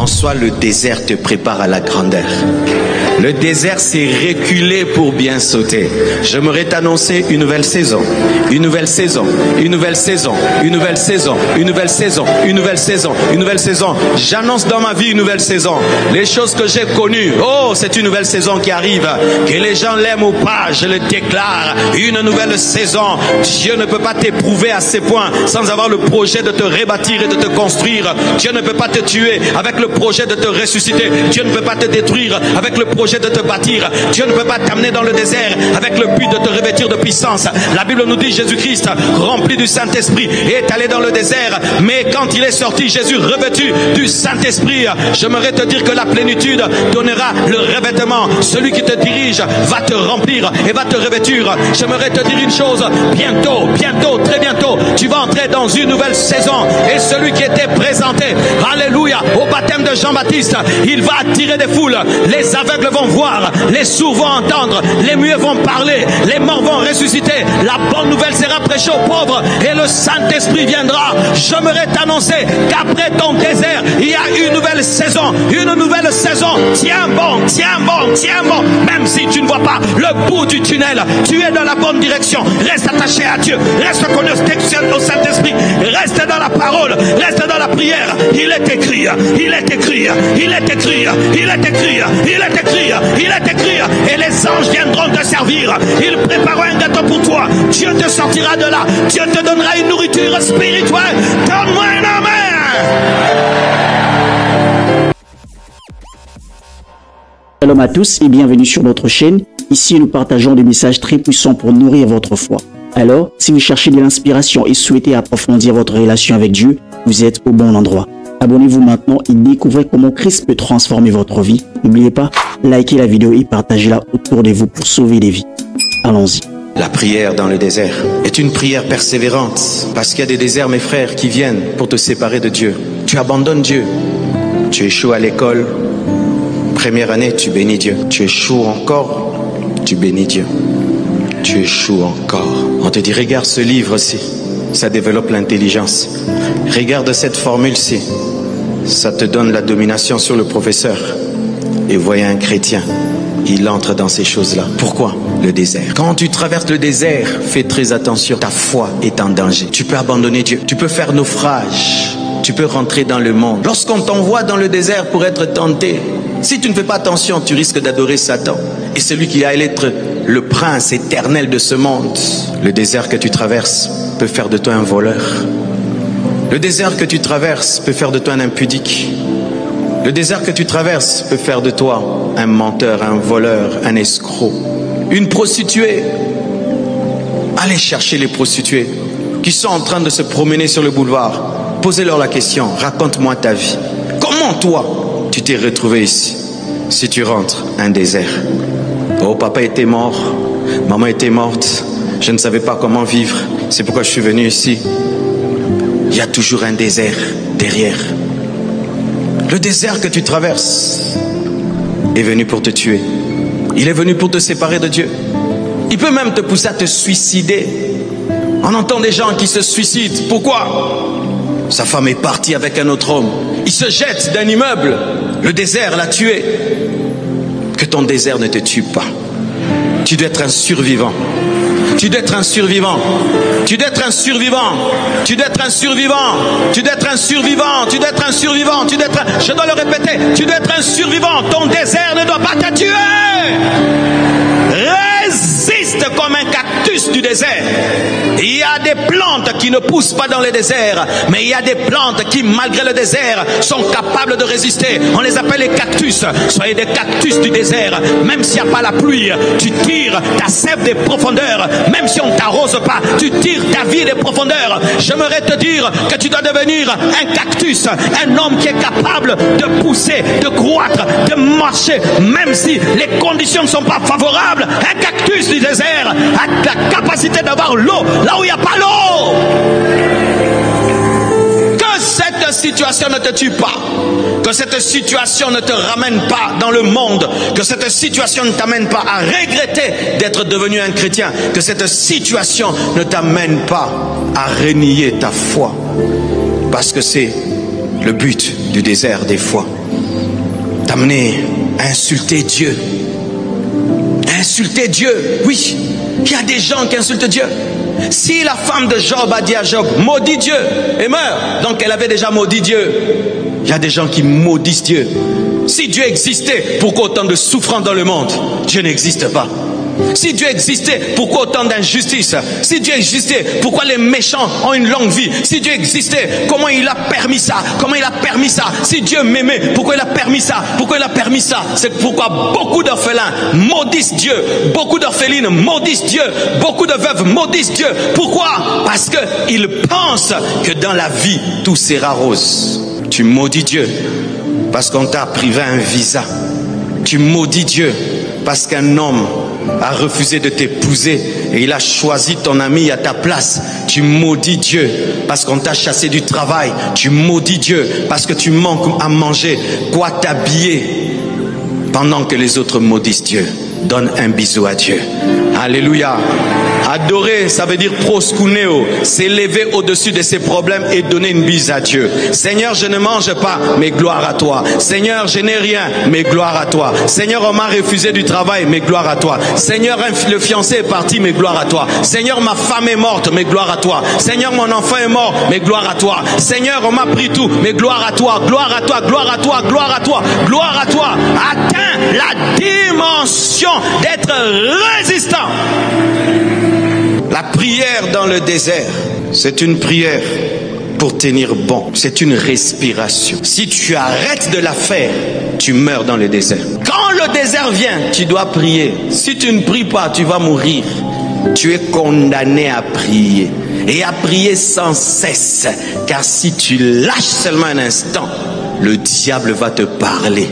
En soi, le désert te prépare à la grandeur. Le désert, c'est reculer pour bien sauter. J'aimerais t'annoncer une nouvelle saison. Une nouvelle saison. Une nouvelle saison. Une nouvelle saison. Une nouvelle saison. Une nouvelle saison. Une nouvelle saison. J'annonce dans ma vie une nouvelle saison. Les choses que j'ai connues. Oh, c'est une nouvelle saison qui arrive. Que les gens l'aiment ou pas, je le déclare. Une nouvelle saison. Dieu ne peut pas t'éprouver à ces points sans avoir le projet de te rebâtir et de te construire. Dieu ne peut pas te tuer avec le projet de te ressusciter. Dieu ne peut pas te détruire avec le projet de te bâtir. Dieu ne peut pas t'amener dans le désert avec le but de te revêtir de puissance. La Bible nous dit Jésus-Christ, rempli du Saint-Esprit, est allé dans le désert. Mais quand il est sorti, Jésus revêtu du Saint-Esprit, j'aimerais te dire que la plénitude donnera le revêtement. Celui qui te dirige va te remplir et va te revêtir. J'aimerais te dire une chose, bientôt, bientôt, très bientôt, tu vas entrer dans une nouvelle saison. Et celui qui était présenté, alléluia, au baptême de Jean-Baptiste, il va attirer des foules. Les aveugles vont voir, les sourds vont entendre, les muets vont parler, les morts vont ressusciter. La bonne nouvelle sera prêchée aux pauvres et le Saint-Esprit viendra. J'aimerais t'annoncer qu'après ton désert, il y a une nouvelle saison, une nouvelle saison. Tiens bon, tiens bon, tiens bon. Même si tu ne vois pas le bout du tunnel, tu es dans la bonne direction. Reste attaché à Dieu, reste connecté au Saint-Esprit, reste dans la parole, reste dans la prière. Il est écrit, il est écrit, il est écrit, il est écrit, il est écrit. Il est écrit, et les anges viendront te servir. Ils prépareront un gâteau pour toi. Dieu te sortira de là. Dieu te donnera une nourriture spirituelle. Donne-moi un amen. Shalom à tous et bienvenue sur notre chaîne. Ici, nous partageons des messages très puissants pour nourrir votre foi. Alors, si vous cherchez de l'inspiration et souhaitez approfondir votre relation avec Dieu, vous êtes au bon endroit. Abonnez-vous maintenant et découvrez comment Christ peut transformer votre vie. N'oubliez pas, likez la vidéo et partagez-la autour de vous pour sauver des vies. Allons-y. La prière dans le désert est une prière persévérante. Parce qu'il y a des déserts, mes frères, qui viennent pour te séparer de Dieu. Tu abandonnes Dieu. Tu échoues à l'école. Première année, tu bénis Dieu. Tu échoues encore, tu bénis Dieu. Tu échoues encore. On te dit, regarde ce livre-ci. Ça développe l'intelligence. Regarde cette formule-ci. Ça te donne la domination sur le professeur. Et voyez un chrétien, il entre dans ces choses-là. Pourquoi? Le désert. Quand tu traverses le désert, fais très attention. Ta foi est en danger. Tu peux abandonner Dieu. Tu peux faire naufrage. Tu peux rentrer dans le monde. Lorsqu'on t'envoie dans le désert pour être tenté, si tu ne fais pas attention, tu risques d'adorer Satan. Et celui qui allait être le prince éternel de ce monde. Le désert que tu traverses peut faire de toi un voleur. Le désert que tu traverses peut faire de toi un impudique. Le désert que tu traverses peut faire de toi un menteur, un voleur, un escroc, une prostituée. Allez chercher les prostituées qui sont en train de se promener sur le boulevard. Posez-leur la question, raconte-moi ta vie. Comment toi, tu t'es retrouvé ici? Si tu rentres, un désert. Oh, papa était mort, maman était morte, je ne savais pas comment vivre, c'est pourquoi je suis venu ici. Il y a toujours un désert derrière. Le désert que tu traverses est venu pour te tuer. Il est venu pour te séparer de Dieu. Il peut même te pousser à te suicider. On entend des gens qui se suicident. Pourquoi? Sa femme est partie avec un autre homme. Il se jette d'un immeuble. Le désert l'a tué. Que ton désert ne te tue pas. Tu dois être un survivant. Tu dois être un survivant. Tu dois être un survivant. Tu dois être un survivant. Tu dois être un survivant. Tu dois être un survivant. Tu dois être un... Je dois le répéter. Tu dois être un survivant. Ton désert ne doit pas te tuer. Résiste comme un cactus du désert. Il y a des plantes qui ne poussent pas dans le désert, mais il y a des plantes qui, malgré le désert, sont capables de résister. On les appelle les cactus. Soyez des cactus du désert. Même s'il n'y a pas la pluie, tu tires ta sève des profondeurs. Même si on ne t'arrose pas, tu tires ta vie des profondeurs. J'aimerais te dire que tu dois devenir un cactus, un homme qui est capable de pousser, de croître, de marcher, même si les conditions ne sont pas favorables. Un cactus du désert a la capacité d'avoir l'eau là où il n'y a pas l'eau. Que cette situation ne te tue pas, que cette situation ne te ramène pas dans le monde, que cette situation ne t'amène pas à regretter d'être devenu un chrétien, que cette situation ne t'amène pas à renier ta foi, parce que c'est Le but du désert, des fois, t'amener à insulter Dieu. Insulter Dieu, oui. Il y a des gens qui insultent Dieu. Si la femme de Job a dit à Job, maudis Dieu et meurs, donc elle avait déjà maudit Dieu. Il y a des gens qui maudissent Dieu. Si Dieu existait, pourquoi autant de souffrance dans le monde? Dieu n'existe pas. Si Dieu existait, pourquoi autant d'injustice? Si Dieu existait, pourquoi les méchants ont une longue vie? Si Dieu existait, comment il a permis ça? Comment il a permis ça? Si Dieu m'aimait, pourquoi il a permis ça? Pourquoi il a permis ça? C'est pourquoi beaucoup d'orphelins maudissent Dieu, beaucoup d'orphelines maudissent Dieu, beaucoup de veuves maudissent Dieu. Pourquoi? Parce qu'ils pensent que dans la vie, tout sera rose. Tu maudis Dieu parce qu'on t'a privé un visa. Tu maudis Dieu parce qu'un homme a refusé de t'épouser et il a choisi ton ami à ta place. Tu maudis Dieu parce qu'on t'a chassé du travail. Tu maudis Dieu parce que tu manques à manger, quoi t'habiller, pendant que les autres maudissent Dieu. Donne un bisou à Dieu. Alléluia. Adorer, ça veut dire proskuneo, s'élever au-dessus de ses problèmes et donner une bise à Dieu. Seigneur, je ne mange pas, mais gloire à toi. Seigneur, je n'ai rien, mais gloire à toi. Seigneur, on m'a refusé du travail, mais gloire à toi. Seigneur, le fiancé est parti, mais gloire à toi. Seigneur, ma femme est morte, mais gloire à toi. Seigneur, mon enfant est mort, mais gloire à toi. Seigneur, on m'a pris tout, mais gloire à toi, gloire à toi, gloire à toi, gloire à toi, gloire à toi. Atteins la dimension d'être résistant. La prière dans le désert, c'est une prière pour tenir bon. C'est une respiration. Si tu arrêtes de la faire, tu meurs dans le désert. Quand le désert vient, tu dois prier. Si tu ne pries pas, tu vas mourir. Tu es condamné à prier. Et à prier sans cesse. Car si tu lâches seulement un instant, le diable va te parler.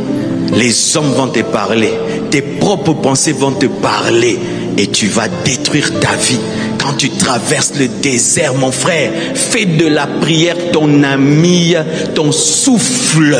Les hommes vont te parler. Tes propres pensées vont te parler. Et tu vas détruire ta vie. Quand tu traverses le désert, mon frère, fais de la prière ton ami, ton souffle.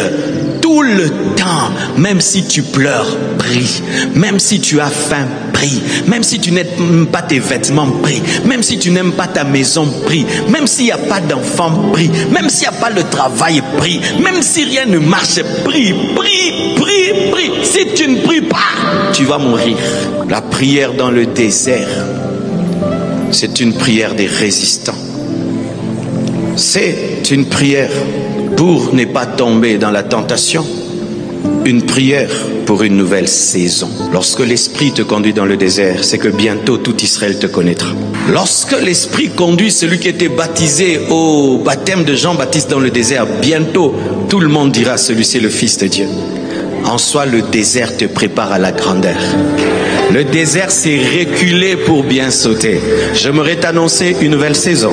Tout le temps, même si tu pleures, prie. Même si tu as faim, prie. Même si tu n'aimes pas tes vêtements, prie. Même si tu n'aimes pas ta maison, prie. Même s'il n'y a pas d'enfant, prie. Même s'il n'y a pas le travail, prie. Même si rien ne marche, prie, prie, prie, prie. Si tu ne pries pas, tu vas mourir. La prière dans le désert, c'est une prière des résistants. C'est une prière pour ne pas tomber dans la tentation. Une prière pour une nouvelle saison. Lorsque l'Esprit te conduit dans le désert, c'est que bientôt tout Israël te connaîtra. Lorsque l'Esprit conduit celui qui était baptisé au baptême de Jean-Baptiste dans le désert, bientôt tout le monde dira celui-ci est le Fils de Dieu. En soi, le désert te prépare à la grandeur. Le désert, c'est reculer pour bien sauter. J'aimerais t'annoncer une nouvelle saison.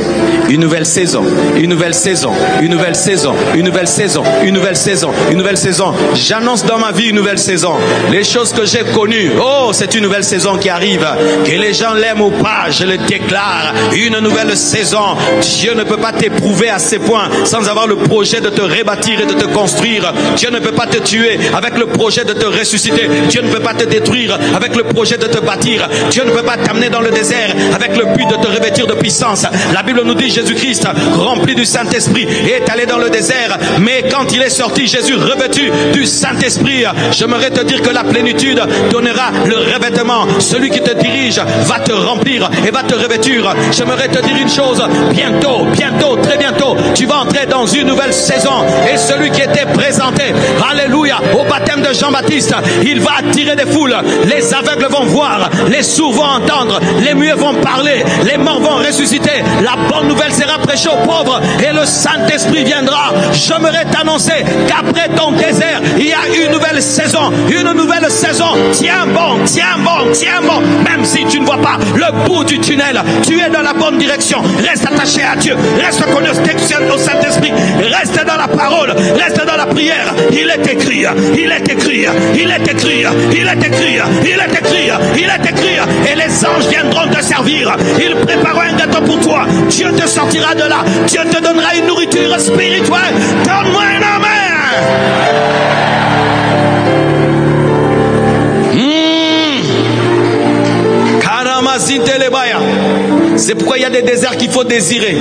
Une nouvelle saison. Une nouvelle saison. Une nouvelle saison. Une nouvelle saison. Une nouvelle saison. Une nouvelle saison. J'annonce dans ma vie une nouvelle saison. Les choses que j'ai connues. Oh, c'est une nouvelle saison qui arrive. Que les gens l'aiment ou pas, je le déclare. Une nouvelle saison. Dieu ne peut pas t'éprouver à ces points sans avoir le projet de te rebâtir et de te construire. Dieu ne peut pas te tuer avec le projet de te ressusciter. Dieu ne peut pas te détruire avec le projet de te bâtir. Dieu ne peut pas t'amener dans le désert avec le but de te revêtir de puissance. La Bible nous dit Jésus-Christ, rempli du Saint-Esprit, est allé dans le désert, mais quand il est sorti, Jésus revêtu du Saint-Esprit, j'aimerais te dire que la plénitude donnera le revêtement. Celui qui te dirige va te remplir et va te revêtir. J'aimerais te dire une chose, bientôt, bientôt, très bientôt, tu vas entrer dans une nouvelle saison. Et celui qui était présenté, alléluia, au baptême de Jean-Baptiste, il va attirer des foules. Les aveugles vont voir, les sourds vont entendre, les muets vont parler, les morts vont ressusciter. La bonne nouvelle sera prêchée aux pauvres et le Saint-Esprit viendra. J'aimerais t'annoncer qu'après ton désert, il y a une nouvelle saison. Une nouvelle saison. Tiens bon, tiens bon, tiens bon. Même si tu ne vois pas le bout du tunnel, tu es dans la bonne direction. Reste attaché à Dieu, reste connecté au Saint-Esprit, reste dans la parole, reste dans la prière. Il est écrit, il est écrit, il est écrit, il est écrit, il est écrit, il est écrit, et les anges viendront te servir. Ils prépareront un gâteau pour toi. Dieu te sortira de là. Dieu te donnera une nourriture spirituelle. Donne-moi un amen. C'est pourquoi il y a des déserts qu'il faut désirer.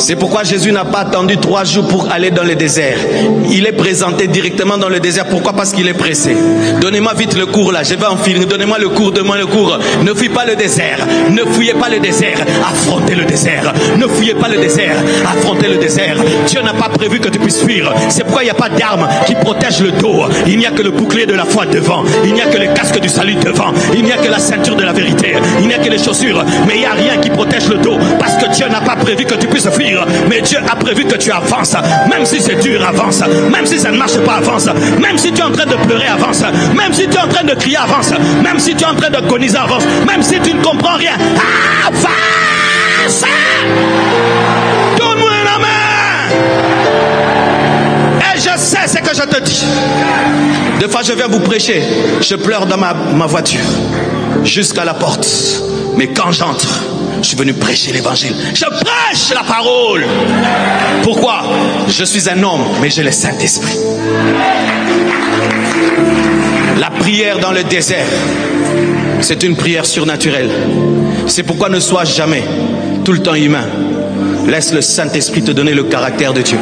C'est pourquoi Jésus n'a pas attendu 3 jours pour aller dans le désert. Il est présenté directement dans le désert. Pourquoi? Parce qu'il est pressé. Donnez-moi vite le cours là, je vais en finir. Donnez-moi le cours, donnez-moi le cours. Ne fuyez pas le désert. Ne fuyez pas le désert. Affrontez le désert. Ne fuyez pas le désert. Affrontez le désert. Dieu n'a pas prévu que tu puisses fuir. C'est pourquoi il n'y a pas d'arme qui protège le dos. Il n'y a que le bouclier de la foi devant. Il n'y a que le casque du salut devant. Il n'y a que la ceinture de la vérité. Il n'y a que les chaussures. Mais il n'y a rien qui protège le dos. Parce que Dieu n'a pas prévu que tu puisses fuir. Mais Dieu a prévu que tu avances. Même si c'est dur, avance. Même si ça ne marche pas, avance. Même si tu es en train de pleurer, avance. Même si tu es en train de crier, avance. Même si tu es en train d'agoniser, avance. Même si tu ne comprends rien, avance. Donne-moi la main. Et je sais ce que je te dis. Des fois, je viens vous prêcher. Je pleure dans ma voiture jusqu'à la porte. Mais quand j'entre, je suis venu prêcher l'évangile. Je prêche la parole. Pourquoi? Je suis un homme, mais j'ai le Saint-Esprit. La prière dans le désert, c'est une prière surnaturelle. C'est pourquoi ne sois jamais tout le temps humain. Laisse le Saint-Esprit te donner le caractère de Dieu.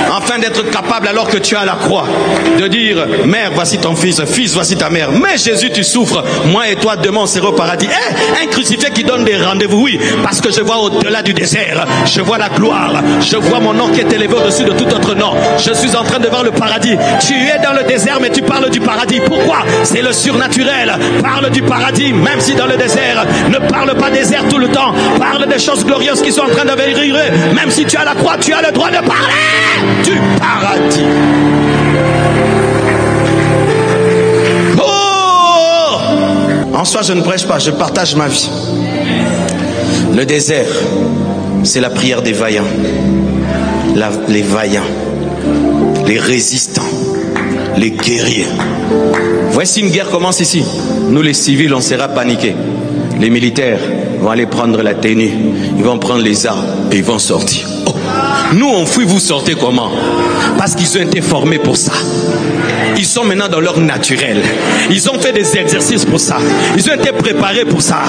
Afin d'être capable, alors que tu es à la croix, de dire: mère, voici ton fils, fils, voici ta mère. Mais Jésus, tu souffres, moi et toi demain on sera au paradis. Un crucifié qui donne des rendez-vous, oui, parce que je vois au-delà du désert, je vois la gloire, je vois mon nom qui est élevé au-dessus de tout autre nom. Je suis en train de voir le paradis. Tu es dans le désert, mais tu parles du paradis. Pourquoi? C'est le surnaturel. Parle du paradis, même si dans le désert. Ne parle pas désert tout le temps. Parle des choses glorieuses qui sont en train de venir. Même si tu as la croix, tu as le droit de parler du paradis. Oh! En soi, je ne prêche pas, je partage ma vie. Le désert, c'est la prière des vaillants. Les vaillants, les résistants, les guerriers. Voici une guerre commence ici. Nous les civils, on sera paniqués. Les militaires vont aller prendre la tenue, ils vont prendre les armes et ils vont sortir. Oh. Nous on fuit, vous sortez comment? Parce qu'ils ont été formés pour ça. Ils sont maintenant dans leur naturel. Ils ont fait des exercices pour ça. Ils ont été préparés pour ça.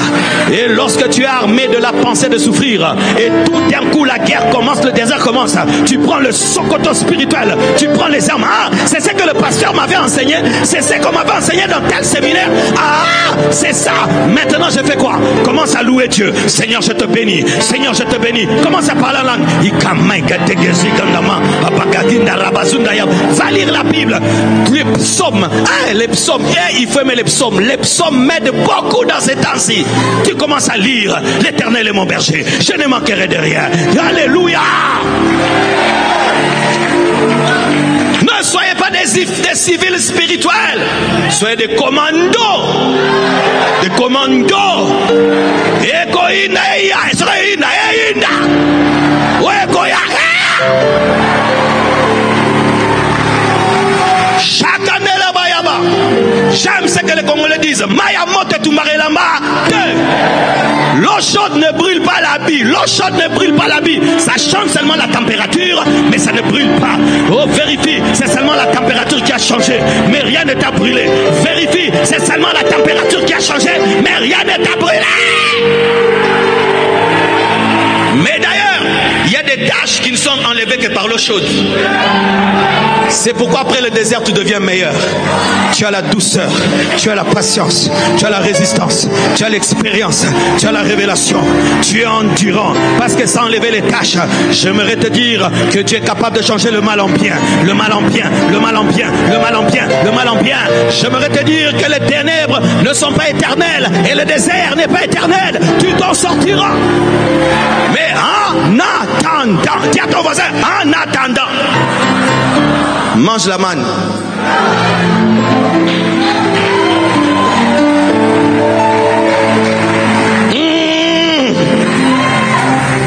Et lorsque tu es armé de la pensée de souffrir, et tout d'un coup la guerre commence, le désert commence, tu prends le sokoto spirituel, tu prends les armes. Ah, c'est ce que le pasteur m'avait enseigné. C'est ce qu'on m'avait enseigné dans tel séminaire. Ah, c'est ça. Maintenant je fais quoi? Commence à louer Dieu. Seigneur, je te bénis. Seigneur, je te bénis. Commence à parler en langue. Va lire la Bible. Les psaumes, les psaumes, il faut aimer les psaumes. Les psaumes m'aident beaucoup dans ces temps-ci. Tu commences à lire: l'Éternel est mon berger, je ne manquerai de rien. Alléluia. Ne soyez pas des civils spirituels, soyez des commandos. Des commandos. Chaque année là bayaba. J'aime ce que les Congolais disent. Mayamote tumarelamba. L'eau chaude ne brûle pas l'habit. L'eau chaude ne brûle pas l'habit. Ça change seulement la température, mais ça ne brûle pas. Oh, vérifie, c'est seulement la température qui a changé, mais rien ne t'a brûlé. Vérifie, c'est seulement la température qui a changé, mais rien ne t'a brûlé. Mais d'ailleurs, il y a des tâches qui ne sont enlevées que par l'eau chaude. C'est pourquoi après le désert tu deviens meilleur. Tu as la douceur, tu as la patience, tu as la résistance, tu as l'expérience, tu as la révélation, tu es endurant. Parce que sans enlever les tâches, j'aimerais te dire que tu es capable de changer le mal en bien. Le mal en bien, le mal en bien, le mal en bien, le mal en bien. J'aimerais te dire que les ténèbres ne sont pas éternelles et le désert n'est pas éternel. Tu t'en sortiras. Mais en attendant, dis à ton voisin, en attendant, mange la manne.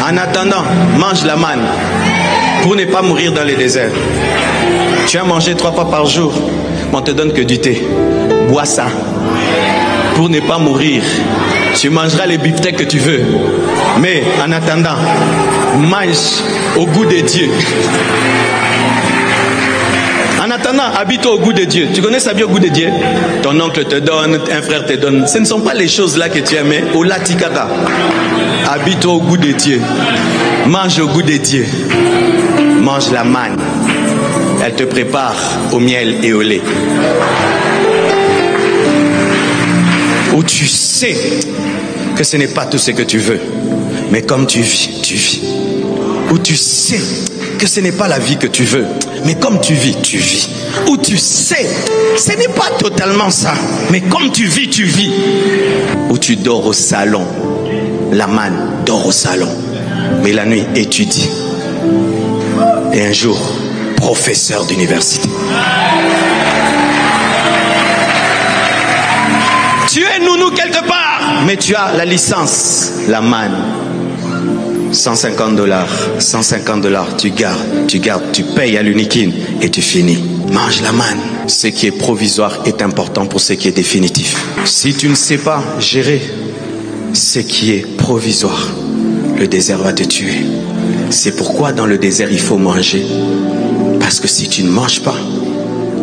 En attendant, mange la manne pour ne pas mourir dans les déserts. Tu as mangé 3 fois par jour, mais on te donne que du thé. Bois ça pour ne pas mourir. Tu mangeras les beefsteaks que tu veux, mais en attendant, mange au goût de Dieu. En attendant, habite au goût de Dieu. Tu connais sa vie au goût de Dieu? Ton oncle te donne, un frère te donne. Ce ne sont pas les choses là que tu aimais. Au latikaka. Habite au goût de Dieu. Mange au goût des dieux. Mange la manne. Elle te prépare au miel et au lait. Où tu sais que ce n'est pas tout ce que tu veux. Mais comme tu vis, tu vis. Où tu sais que ce n'est pas la vie que tu veux. Mais comme tu vis, tu vis. Où tu sais, ce n'est pas totalement ça. Mais comme tu vis, tu vis. Où tu dors au salon. La manne dort au salon. Mais la nuit, étudie. Et un jour, professeur d'université. Tu es nounou quelque part, mais tu as la licence, la manne. $150, $150, tu gardes, tu payes à l'uniquine et tu finis. Mange la manne. Ce qui est provisoire est important pour ce qui est définitif. Si tu ne sais pas gérer ce qui est provisoire, le désert va te tuer. C'est pourquoi dans le désert il faut manger. Parce que si tu ne manges pas,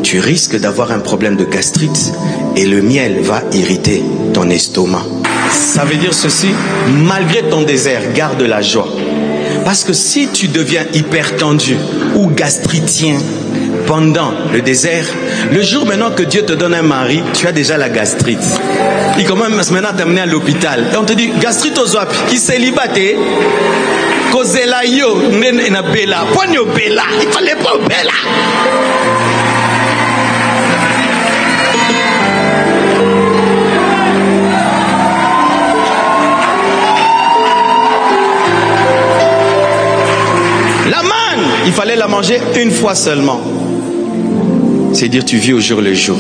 tu risques d'avoir un problème de gastrite et le miel va irriter ton estomac. Ça veut dire ceci, malgré ton désert, garde la joie. Parce que si tu deviens hypertendu ou gastritien pendant le désert, le jour maintenant que Dieu te donne un mari, tu as déjà la gastrite. Il commence maintenant à t'amener à l'hôpital. Et on te dit, gastrite aux oies, qui célibataire, kozela yo, na bella, ponyo bella, il fallait pas bella. Il fallait la manger une fois seulement. C'est dire tu vis au jour le jour.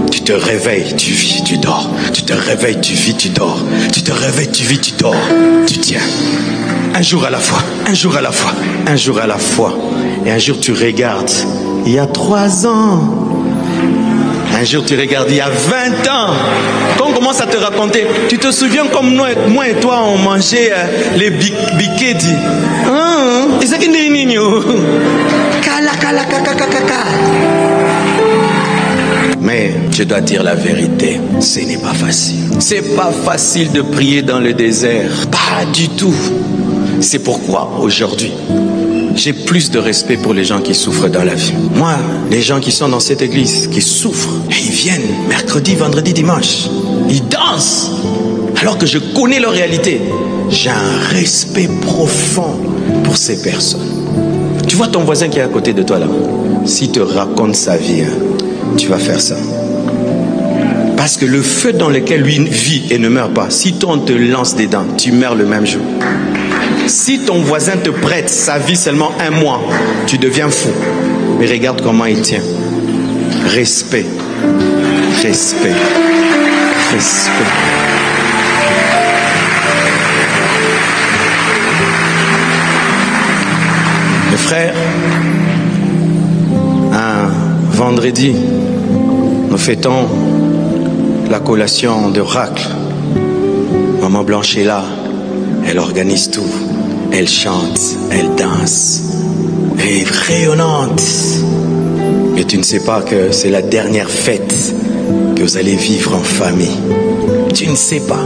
Tu te réveilles, tu vis, tu dors. Tu te réveilles, tu vis, tu dors. Tu te réveilles, tu vis, tu dors. Tu tiens. Un jour à la fois, un jour à la fois, un jour à la fois. Et un jour tu regardes. Il y a 3 ans. Un jour tu regardes, il y a 20 ans. Quand on commence à te raconter, tu te souviens comme moi et toi on mangeait les bikedi. Et c'est qui n'est nigno. Mais je dois dire la vérité, ce n'est pas facile. C'est pas facile de prier dans le désert. Pas du tout. C'est pourquoi aujourd'hui, j'ai plus de respect pour les gens qui souffrent dans la vie. Moi, les gens qui sont dans cette église, qui souffrent, et ils viennent mercredi, vendredi, dimanche. Ils dansent. Alors que je connais leur réalité. J'ai un respect profond pour ces personnes. Tu vois ton voisin qui est à côté de toi là. S'il te raconte sa vie, tu vas faire ça. Parce que le feu dans lequel lui vit et ne meurt pas, si toi on te lance dedans, tu meurs le même jour. Si ton voisin te prête sa vie seulement 1 mois, tu deviens fou. Mais regarde comment il tient. Respect. Respect. Respect. Mes frères, un vendredi, nous fêtons la collation de Racle. Maman Blanche est là. Elle organise tout. Elle chante, elle danse. Elle est rayonnante. Mais tu ne sais pas que c'est la dernière fête que vous allez vivre en famille. Tu ne sais pas.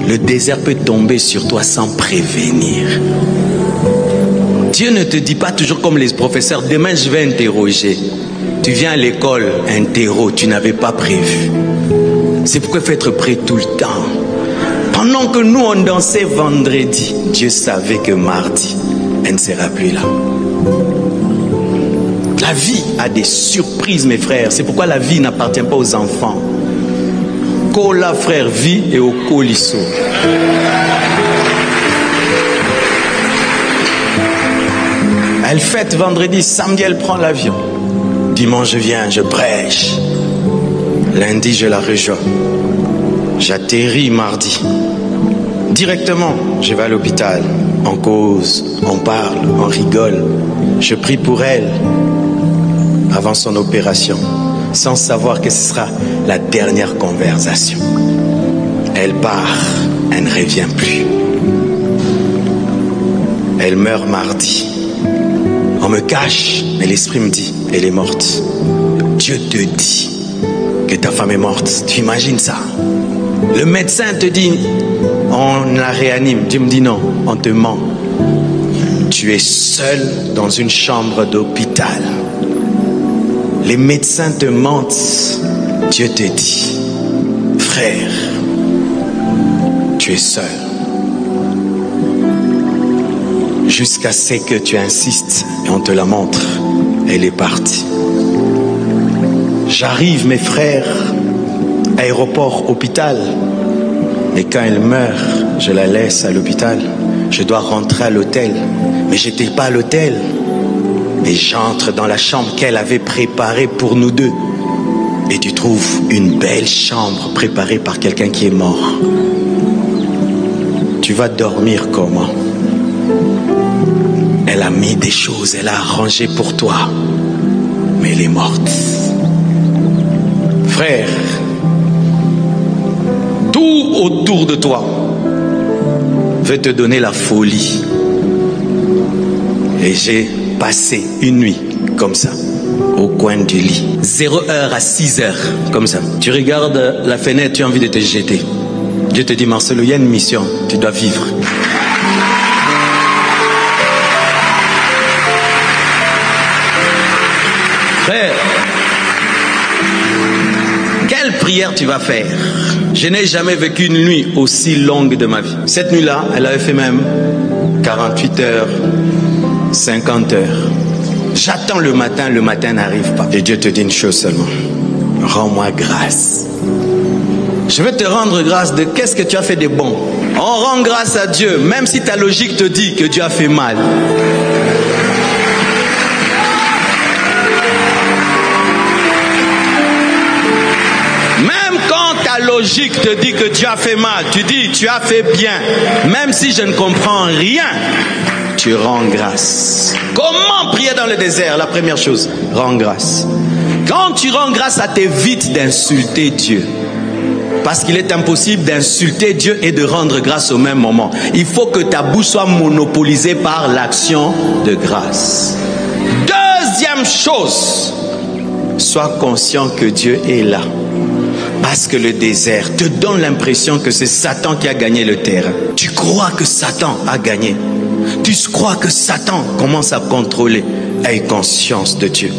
Le désert peut tomber sur toi sans prévenir. Dieu ne te dit pas toujours comme les professeurs, demain je vais interroger. Tu viens à l'école, interro, tu n'avais pas prévu. C'est pourquoi il faut être prêt tout le temps. Pendant que nous on dansait vendredi, Dieu savait que mardi, elle ne sera plus là. La vie a des surprises, mes frères. C'est pourquoi la vie n'appartient pas aux enfants. Kola frère vit et au colisso. Elle fête vendredi, samedi elle prend l'avion. Dimanche je viens, je prêche. Lundi je la rejoins. J'atterris mardi. Directement, je vais à l'hôpital. On cause, on parle, on rigole. Je prie pour elle avant son opération, sans savoir que ce sera la dernière conversation. Elle part, elle ne revient plus. Elle meurt mardi. On me cache, mais l'esprit me dit, elle est morte. Dieu te dit que ta femme est morte. Tu imagines ça? Le médecin te dit, on la réanime. Dieu me dit non, on te ment. Tu es seul dans une chambre d'hôpital. Les médecins te mentent. Dieu te dit, frère, tu es seul. Jusqu'à ce que tu insistes et on te la montre. Elle est partie. J'arrive, mes frères, aéroport, hôpital. Et quand elle meurt, je la laisse à l'hôpital. Je dois rentrer à l'hôtel. Mais je n'étais pas à l'hôtel. Et j'entre dans la chambre qu'elle avait préparée pour nous deux. Et tu trouves une belle chambre préparée par quelqu'un qui est mort. Tu vas dormir comment? Elle a mis des choses, elle a arrangé pour toi. Mais elle est morte. Frère, tout autour de toi veut te donner la folie. Et j'ai passé une nuit comme ça, au coin du lit. 0h à 6h, comme ça. Tu regardes la fenêtre, tu as envie de te jeter. Dieu te dit, Marcelo, il y a une mission, tu dois vivre. Frère, quelle prière tu vas faire? Je n'ai jamais vécu une nuit aussi longue de ma vie. Cette nuit-là, elle avait fait même 48 heures, 50 heures. J'attends le matin n'arrive pas. Et Dieu te dit une chose seulement. Rends-moi grâce. Je vais te rendre grâce de qu'est-ce que tu as fait de bon. On rend grâce à Dieu, même si ta logique te dit que Dieu a fait mal. Même quand ta logique te dit que Dieu a fait mal, tu dis tu as fait bien. Même si je ne comprends rien, tu rends grâce. Comment prier dans le désert? La première chose, rends grâce. Quand tu rends grâce, ça t'évite d'insulter Dieu. Parce qu'il est impossible d'insulter Dieu et de rendre grâce au même moment. Il faut que ta bouche soit monopolisée par l'action de grâce. Deuxième chose, sois conscient que Dieu est là. Parce que le désert te donne l'impression que c'est Satan qui a gagné le terrain. Tu crois que Satan a gagné. Tu crois que Satan commence à contrôler. Aie conscience de Dieu.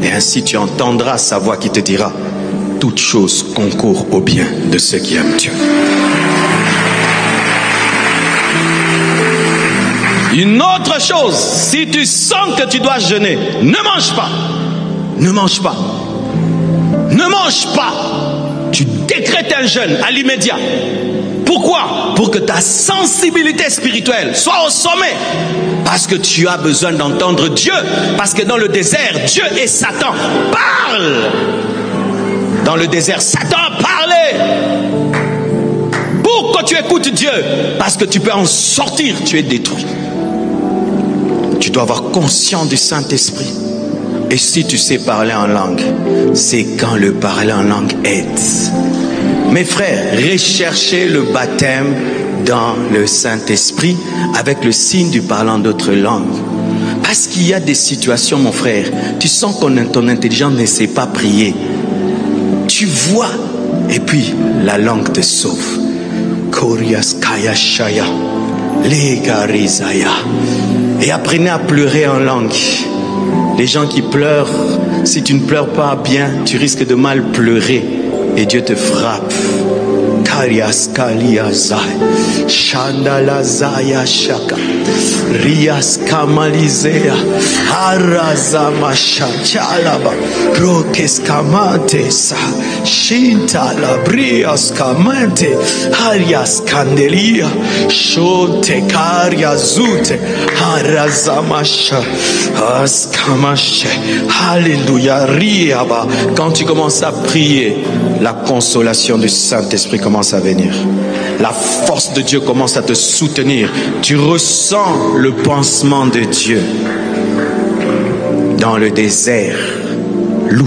Et ainsi tu entendras sa voix qui te dira: toute chose concourt au bien de ceux qui aiment Dieu. Une autre chose, si tu sens que tu dois jeûner, ne mange pas. Ne mange pas. Ne mange pas. Tu décrètes un jeûne à l'immédiat. Pourquoi? Pour que ta sensibilité spirituelle soit au sommet. Parce que tu as besoin d'entendre Dieu. Parce que dans le désert, Dieu et Satan parlent. Dans le désert, Satan a parlé. Pourquoi tu écoutes Dieu? Parce que tu peux en sortir, tu es détruit. Tu dois avoir conscience du Saint-Esprit. Et si tu sais parler en langue, c'est quand le parler en langue aide. Mes frères, recherchez le baptême dans le Saint-Esprit avec le signe du parlant d'autres langues. Parce qu'il y a des situations, mon frère, tu sens que ton intelligence ne sait pas prier. Tu vois, et puis la langue te sauve. Koriaskaya Shaya, Legarizaya. Et apprenez à pleurer en langue. Les gens qui pleurent, si tu ne pleures pas bien, tu risques de mal pleurer. Et Dieu te frappe. Karias Kaliazai, Shandalazaya Shaka, Rias Kamalizea, Arazamasha Chalaba, Rokes Kamantes, Shintala Brias Kamante, Arias Candelia, Shonte Karia Zute, Arazamasha, Askamache, Alléluia, Riaba. Quand tu commences à prier, la consolation du Saint-Esprit commence à venir. La force de Dieu commence à te soutenir. Tu ressens le pansement de Dieu. Dans le désert, loue,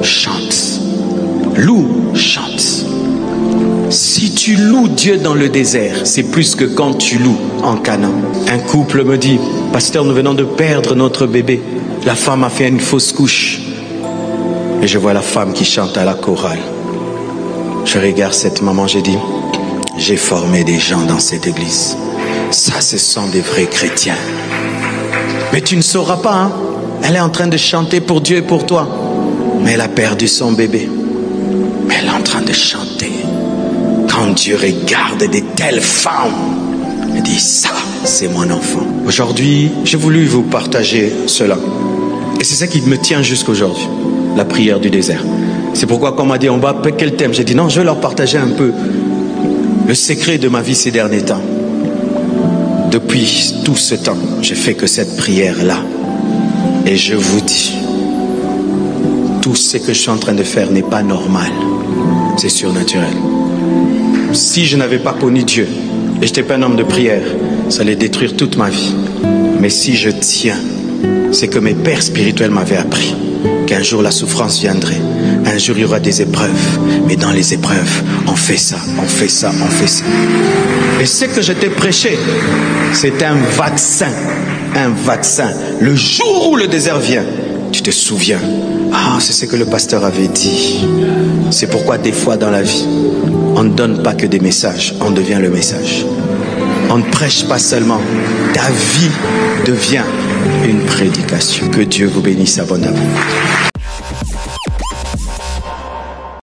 chante. Loue, chante. Si tu loues Dieu dans le désert, c'est plus que quand tu loues en Canaan. Un couple me dit: pasteur, nous venons de perdre notre bébé. La femme a fait une fausse couche. Et je vois la femme qui chante à la chorale. Je regarde cette maman, j'ai dit: j'ai formé des gens dans cette église. Ça, ce sont des vrais chrétiens. Mais tu ne sauras pas, hein? Elle est en train de chanter pour Dieu et pour toi. Mais elle a perdu son bébé. Mais elle est en train de chanter. Quand Dieu regarde de telles femmes, il dit, ça, c'est mon enfant. Aujourd'hui, j'ai voulu vous partager cela. Et c'est ça qui me tient jusqu'aujourd'hui. La prière du désert. C'est pourquoi quand on m'a dit, on va quel thème? J'ai dit, non, je vais leur partager un peu le secret de ma vie ces derniers temps. Depuis tout ce temps, je fais que cette prière-là. Et je vous dis, tout ce que je suis en train de faire n'est pas normal. C'est surnaturel. Si je n'avais pas connu Dieu et je n'étais pas un homme de prière, ça allait détruire toute ma vie. Mais si je tiens, c'est que mes pères spirituels m'avaient appris qu'un jour la souffrance viendrait, un jour il y aura des épreuves, mais dans les épreuves, on fait ça, on fait ça, on fait ça. Et ce que je t'ai prêché, c'est un vaccin, un vaccin. Le jour où le désert vient, tu te souviens, ah, c'est ce que le pasteur avait dit. C'est pourquoi des fois dans la vie, on ne donne pas que des messages, on devient le message. On ne prêche pas seulement, ta vie devient une prédication. Que Dieu vous bénisse abondamment.